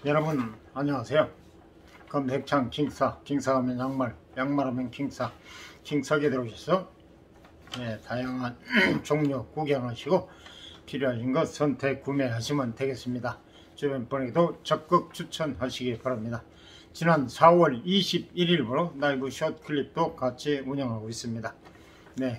여러분 안녕하세요. 검색창 킹사, 킹사하면 양말, 양말하면 킹사, 킹사에 들어오셔서 다양한 종류 구경하시고 필요하신 것 선택 구매하시면 되겠습니다. 주변 분에게도 적극 추천하시기 바랍니다. 지난 4월 21일부로 라이브 숏 클립도 같이 운영하고 있습니다.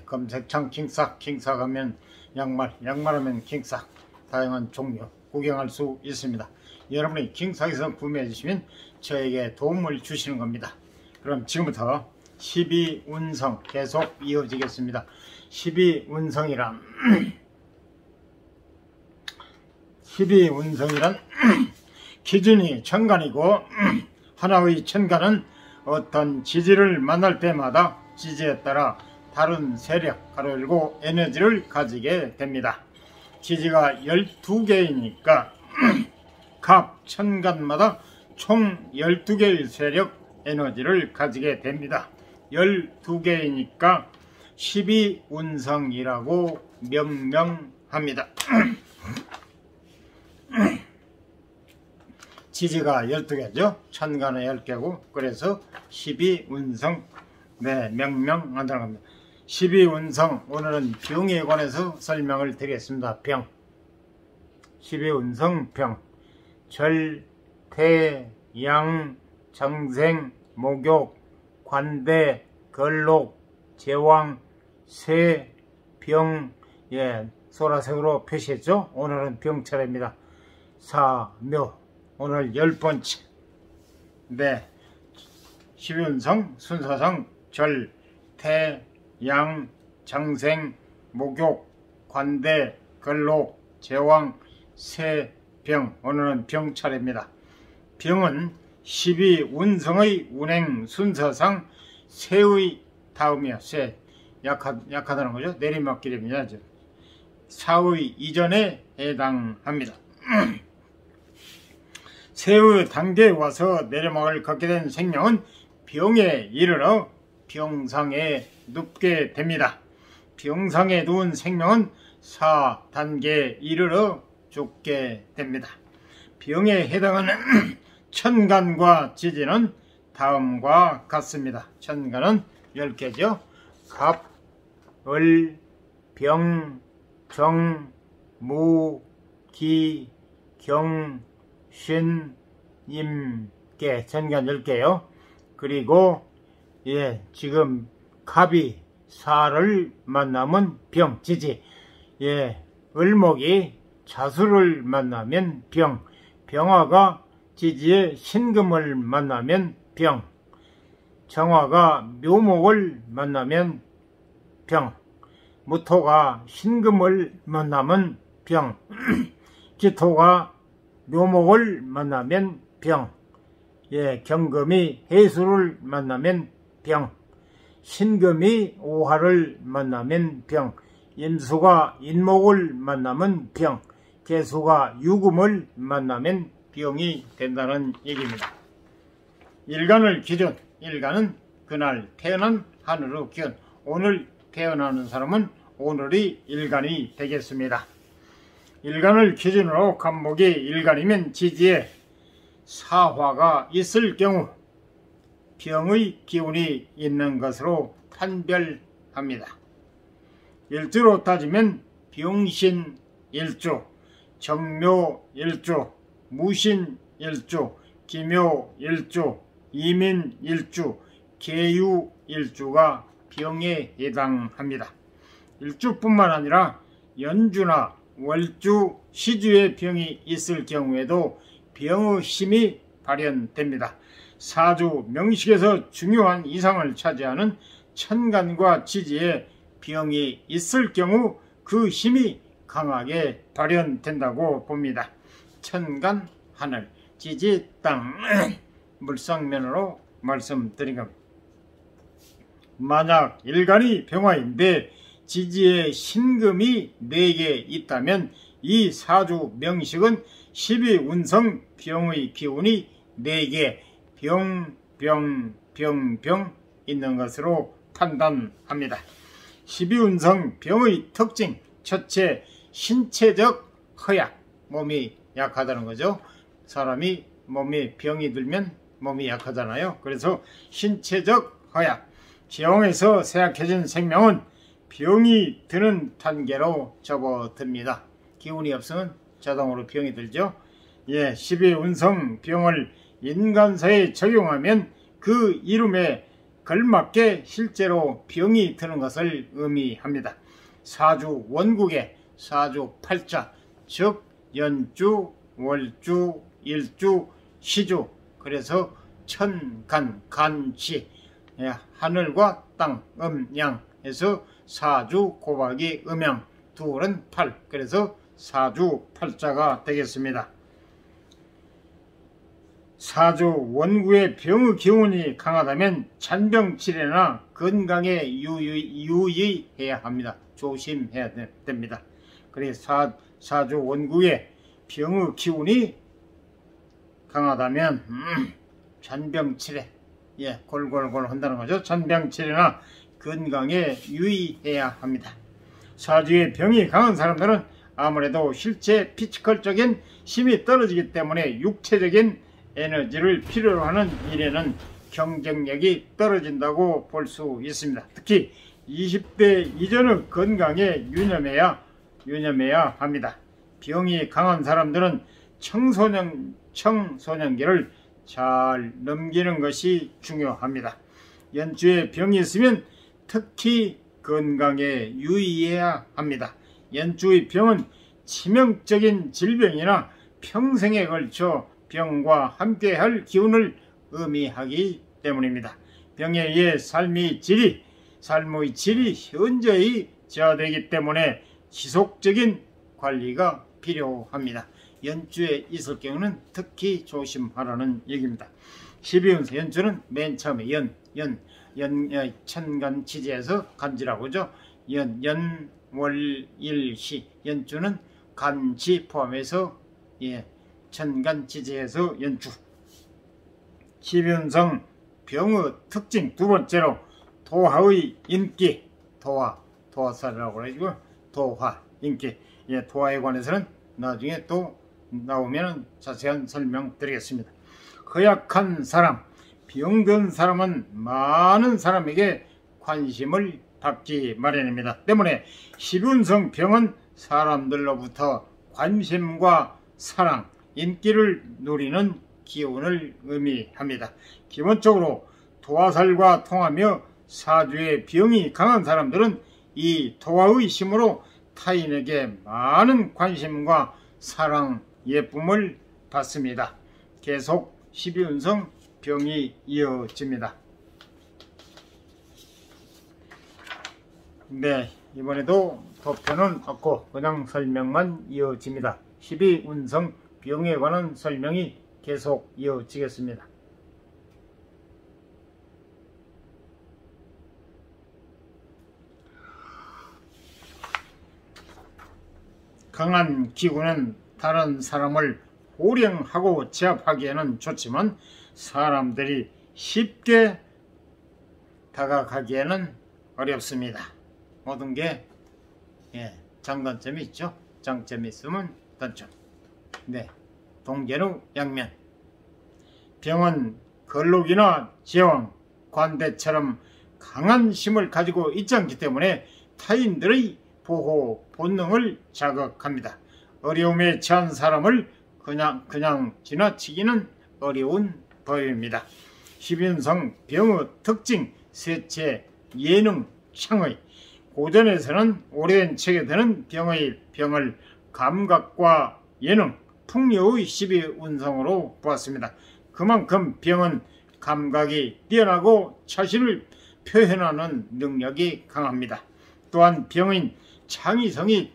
검색창 킹사, 킹사 가면 양말, 양말하면 킹사, 다양한 종류 구경할 수 있습니다. 여러분이 킹사에서 구매해 주시면 저에게 도움을 주시는 겁니다. 그럼 지금부터 12운성 계속 이어지겠습니다. 12운성이란 12운성이란 기준이 천간이고 하나의 천간은 어떤 지지를 만날 때마다 지지에 따라 다른 세력, 가로 열고 에너지를 가지게 됩니다. 지지가 12개이니까 각 천간마다 총 12개의 세력 에너지를 가지게 됩니다. 12개이니까 12운성이라고 명명합니다. 지지가 12개죠. 천간은 10개고 그래서 12운성 명명한다는 겁니다. 12운성, 오늘은 병에 관해서 설명을 드리겠습니다. 병. 12운성 병. 절, 태, 양, 정생, 목욕, 관대, 걸록, 제왕, 쇠, 병, 소라색으로 표시했죠. 오늘은 병 차례입니다. 사, 묘. 오늘 10번째. 12운성 순서상 절, 태, 양, 정생, 목욕, 관대, 걸록, 제왕, 쇠, 병. 오늘은 병 차례입니다. 병은 12운성의 운행 순서상 쇠의 다음이야. 쇠. 약하다는 거죠. 내리막길입니다. 사의 이전에 해당합니다. 쇠의 단계에 와서 내리막을 걷게 된 생명은 병에 이르러 병상에 눕게 됩니다. 병상에 누운 생명은 4단계에 이르러 죽게 됩니다. 병에 해당하는 천간과 지지는 다음과 같습니다. 천간은 10개죠. 갑, 을, 병, 정, 무, 기, 경, 신, 임, 계. 천간 10개요. 그리고 지금 갑이 사를 만나면 병, 지지. 을목이 자수를 만나면 병, 병화가 지지의 신금을 만나면 병, 정화가 묘목을 만나면 병, 무토가 신금을 만나면 병, 기토가 묘목을 만나면 병, 경금이 해수를 만나면 병, 신금이 오화를 만나면 병, 임수가 인목을 만나면 병, 개수가 유금을 만나면 병이 된다는 얘기입니다. 일간을 기준, 일간은 그날 태어난 하늘의 기운, 오늘 태어나는 사람은 오늘이 일간이 되겠습니다. 일간을 기준으로 간목이 일간이면 지지에 사화가 있을 경우 병의 기운이 있는 것으로 판별합니다. 일주로 따지면 병신일주, 정묘일주, 무신일주, 기묘일주, 이민일주, 계유일주가 병에 해당합니다. 일주뿐만 아니라 연주나 월주, 시주의 병이 있을 경우에도 병의 힘이 발현됩니다. 사주 명식에서 중요한 이상을 차지하는 천간과 지지에 병이 있을 경우 그 힘이 강하게 발현된다고 봅니다. 천간, 하늘, 지지, 땅, 물상면으로 말씀드린 겁니다. 만약 일간이 병화인데 지지에 신금이 4개 있다면 이 사주 명식은 12운성 병의 기운이 4개 병 있는 것으로 판단합니다. 12운성 병의 특징, 첫째, 신체적 허약, 몸이 약하다는 거죠. 사람이 몸이 병이 들면 몸이 약하잖아요. 그래서 신체적 허약, 지형에서 쇠약해진 생명은 병이 드는 단계로 접어듭니다. 기운이 없으면 자동으로 병이 들죠. 12운성 병을 인간사에 적용하면 그 이름에 걸맞게 실제로 병이 드는 것을 의미합니다. 사주 원국의 사주 팔자, 즉 연주, 월주, 일주, 시주, 그래서 천간, 간지, 하늘과 땅, 음양에서 사주, 고박이, 음양, 둘은 팔, 그래서 사주 팔자가 되겠습니다. 사주 원구의 병의 기운이 강하다면 잔병치레나 건강에 유의해야 합니다. 조심해야 됩니다. 그래서 사주 원구의 병의 기운이 강하다면 잔병치레, 골골골 한다는 거죠. 잔병치레나 건강에 유의해야 합니다. 사주의 병이 강한 사람들은 아무래도 실제 피지컬적인 힘이 떨어지기 때문에 육체적인 에너지를 필요로 하는 일에는 경쟁력이 떨어진다고 볼 수 있습니다. 특히 20대 이전의 건강에 유념해야 합니다. 병이 강한 사람들은 청소년기를 잘 넘기는 것이 중요합니다. 연주에 병이 있으면 특히 건강에 유의해야 합니다. 연주의 병은 치명적인 질병이나 평생에 걸쳐 병과 함께할 기운을 의미하기 때문입니다. 병에 의해 삶의 질이 현저히 저하되기 때문에 지속적인 관리가 필요합니다. 연주에 있을 경우는 특히 조심하라는 얘기입니다. 12운서 연주는 맨 처음에 천간지지에서 간지라고 하죠. 월일시 연주는 간지 포함해서 천간지지에서 연주. 12운성 병의 특징 두 번째로 도화의 인기, 도화살이라고 해가지고 도화, 인기. 도화에 관해서는 나중에 또 나오면 자세한 설명 드리겠습니다. 허약한 사람, 병든 사람은 많은 사람에게 관심을 받기 마련입니다. 때문에 12운성 병은 사람들로부터 관심과 사랑, 인기를 누리는 기운을 의미합니다. 기본적으로 도화살과 통하며 사주의 병이 강한 사람들은 이 도화의 힘으로 타인에게 많은 관심과 사랑, 예쁨을 받습니다. 계속 12운성 병이 이어집니다. 이번에도 도표는 없고 그냥 설명만 이어집니다. 12운성 병에 관한 설명이 계속 이어지겠습니다. 강한 기운은 다른 사람을 호령하고 제압하기에는 좋지만 사람들이 쉽게 다가가기에는 어렵습니다. 모든 게 장단점이 있죠. 장점이 있으면 단점. 동계의 양면. 병은 걸록이나 제왕, 관대처럼 강한 힘을 가지고 있지 않기 때문에 타인들의 보호 본능을 자극합니다. 어려움에 처한 사람을 그냥 지나치기는 어려운 법입니다. 12운성 병의 특징 셋째, 예능, 창의. 고전에서는 오래된 책에 드는 병을 감각과 예능, 풍요의 12운성으로 보았습니다. 그만큼 병은 감각이 뛰어나고 자신을 표현하는 능력이 강합니다. 또한 병인 창의성이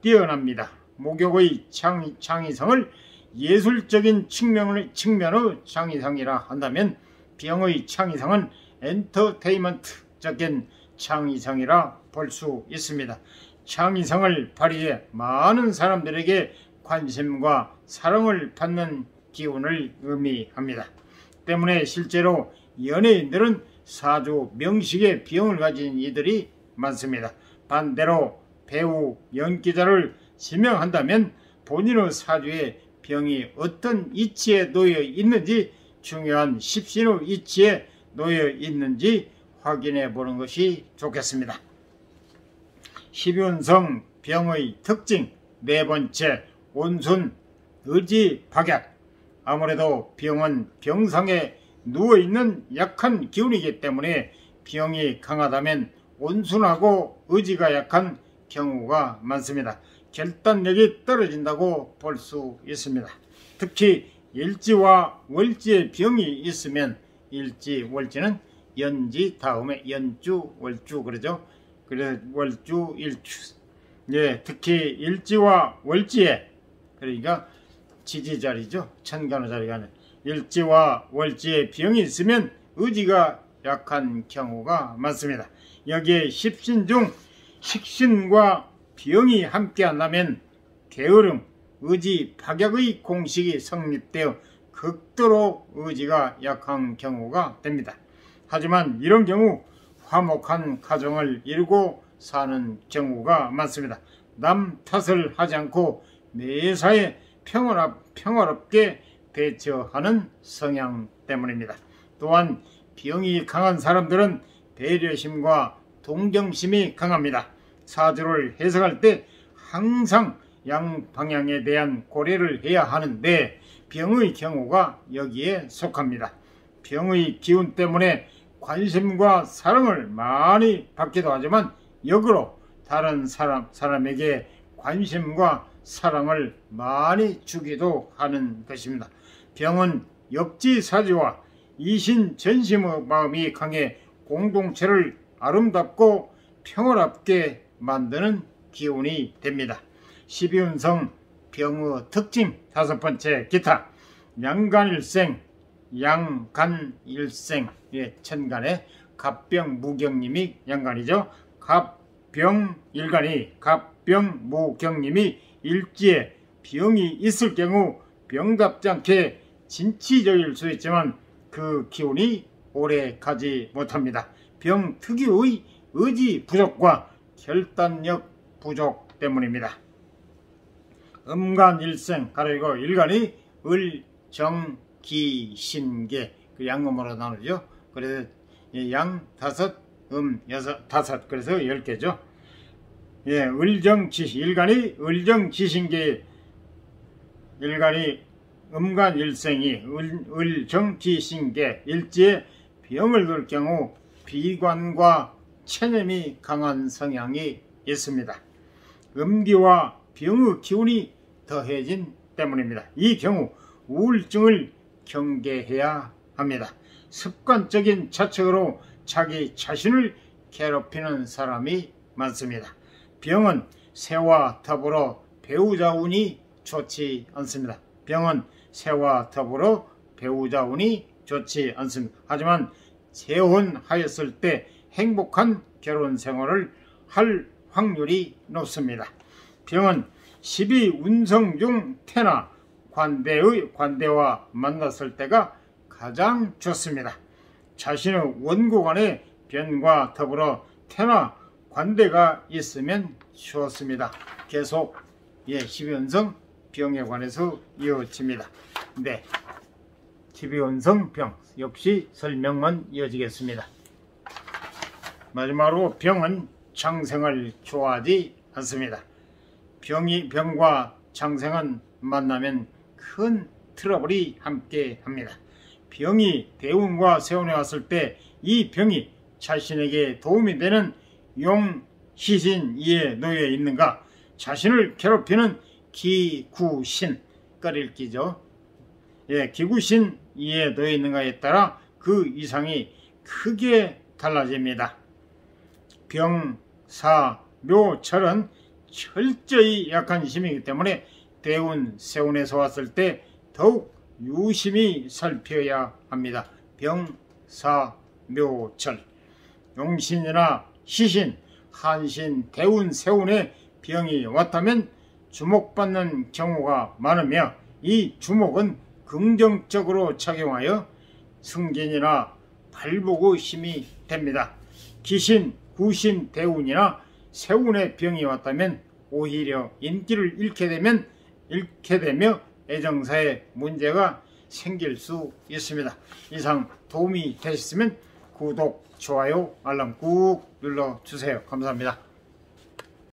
뛰어납니다. 목욕의 창의성을 예술적인 측면의 창의성이라 한다면 병의 창의성은 엔터테인먼트적인 창의성이라 볼 수 있습니다. 창의성을 발휘해 많은 사람들에게 관심과 사랑을 받는 기운을 의미합니다. 때문에 실제로 연예인들은 사주 명식의 병을 가진 이들이 많습니다. 반대로 배우, 연기자를 지명한다면 본인의 사주에 병이 어떤 위치에 놓여 있는지, 중요한 십신의 위치에 놓여 있는지 확인해 보는 것이 좋겠습니다. 12운성 병의 특징 네 번째, 온순 의지 박약. 아무래도 병은 병상에 누워있는 약한 기운이기 때문에 병이 강하다면 온순하고 의지가 약한 경우가 많습니다. 결단력이 떨어진다고 볼 수 있습니다. 특히 일지와 월지의 병이 있으면, 일지, 월지는 연지 다음에 연주, 월주 그러죠. 그래 월주, 일주. 예, 특히 일지와 월지에, 그러니까 지지자리죠. 천간의 자리가 아니라 일지와 월지에 병이 있으면 의지가 약한 경우가 많습니다. 여기에 십신 중 식신과 병이 함께 한다면 게으름, 의지 파격의 공식이 성립되어 극도로 의지가 약한 경우가 됩니다. 하지만 이런 경우 화목한 가정을 이루고 사는 경우가 많습니다. 남 탓을 하지 않고 매사에 평화롭게 대처하는 성향 때문입니다. 또한 병이 강한 사람들은 배려심과 동정심이 강합니다. 사주를 해석할 때 항상 양방향에 대한 고려를 해야 하는데 병의 경우가 여기에 속합니다. 병의 기운 때문에 관심과 사랑을 많이 받기도 하지만 역으로 다른 사람에게 관심과 사랑을 많이 주기도 하는 것입니다. 병은 역지사지와 이신전심의 마음이 강해 공동체를 아름답고 평화롭게 만드는 기운이 됩니다. 12운성 병의 특징 다섯 번째, 기타. 양간일생, 양간일생, 예, 천간에 갑병무경님이 양간이죠. 갑병일간이, 갑병무경님이 일지에 병이 있을 경우 병답지 않게 진취적일 수 있지만 그 기운이 오래 가지 못합니다. 병 특유의 의지 부족과 결단력 부족 때문입니다. 음간일생, 가로이고 일간이 을, 정, 기, 신, 계, 그 양음으로 나누죠. 그래서 양 다섯, 여섯, 다섯, 그래서 10개죠. 예, 을정지, 일간이 을정지신계, 일간이 음간일생이 을정지신계, 일지에 병을 둘 경우 비관과 체념이 강한 성향이 있습니다. 음기와 병의 기운이 더해진 때문입니다. 이 경우 우울증을 경계해야 합니다. 습관적인 자책으로 자기 자신을 괴롭히는 사람이 많습니다. 병은 새와 더불어 배우자 운이 좋지 않습니다. 병은 새와 더불어 배우자 운이 좋지 않습니다. 하지만 재혼하였을 때 행복한 결혼 생활을 할 확률이 높습니다. 병은 12운성 중 태나 관대와 만났을 때가 가장 좋습니다. 자신의 원고간에 변과 더불어 태나 관대가 있으면 좋습니다. 계속 12운성 병에 관해서 이어집니다. 네, 12운성 병 역시 설명은 이어지겠습니다. 마지막으로 병은 장생을 좋아하지 않습니다. 병과 장생은 만나면 큰 트러블이 함께 합니다. 병이 대운과 세운에 왔을 때 이 병이 자신에게 도움이 되는 용, 시신 이에 놓여 있는가, 자신을 괴롭히는 기구신, 꺼릴기죠. 예, 기구신 이에 놓여 있는가에 따라 그 이상이 크게 달라집니다. 병, 사, 묘, 철은 철저히 약한 힘이기 때문에 대운, 세운에서 왔을 때 더욱 유심히 살펴야 합니다. 병, 사, 묘, 철. 용신이나 시신, 한신, 대운, 세운에 병이 왔다면 주목받는 경우가 많으며 이 주목은 긍정적으로 작용하여 승진이나 발복의 힘이 됩니다. 기신, 구신, 대운이나 세운에 병이 왔다면 오히려 인기를 잃게 되며 애정사에 문제가 생길 수 있습니다. 이상 도움이 되셨으면 구독, 좋아요, 알람 꾹 눌러주세요. 감사합니다.